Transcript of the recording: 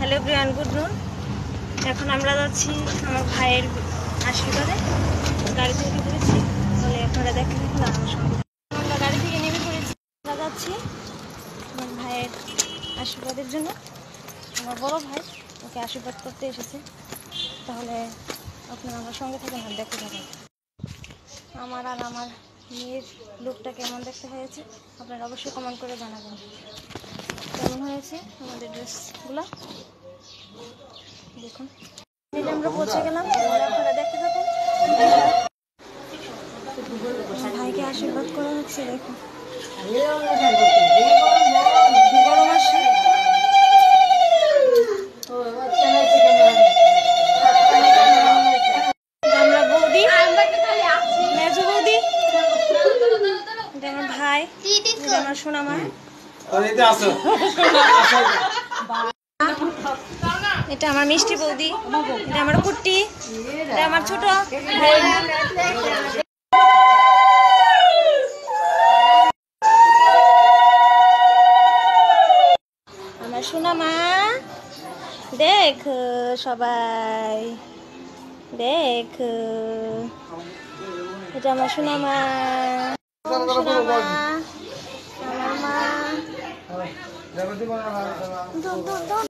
Hello Brian, good নুন। এখন আমরা যাচ্ছি আমার ভাইয়ের আশীর্বাদে। গাড়ি থেকে পড়েছি বলে আপনারা দেখেন আমার সঙ্গে। আমরা গাড়ি থেকে নেমে পড়েছি, আমরা যাচ্ছি আমার ভাইয়ের আশীর্বাদের জন্য। আমার বড় ভাই ওকে আশীর্বাদ করতে এসেছে। তাহলে আপনারা আমার সঙ্গে থাকেন আর দেখতে থাকেন আমার আর আমার মেয়ের লুকটা কেমন দেখতে হয়েছে। আপনারা অবশ্যই কমেন্ট করে জানাবেন কেমন হয়েছে আমাদের ড্রেসগুলো। দেখুন আমরা পৌঁছে গেলাম, আপনারা দেখতে থাকুন। ভাইকে আশীর্বাদ করা হচ্ছে। দেখুন গরম আসছে। আমরা বৌদি, মেজো বৌদি, এটা আমার ভাই, এটা আমার সোনামা, এটা আমার মিষ্টি বৌদি, এটা আমার কুট্টি, এটা আমার ছোট ভাই। আমার সোনামা, দেখো সবাই, দেখো এটা আমার সোনামা, সোনামা, আমার মা।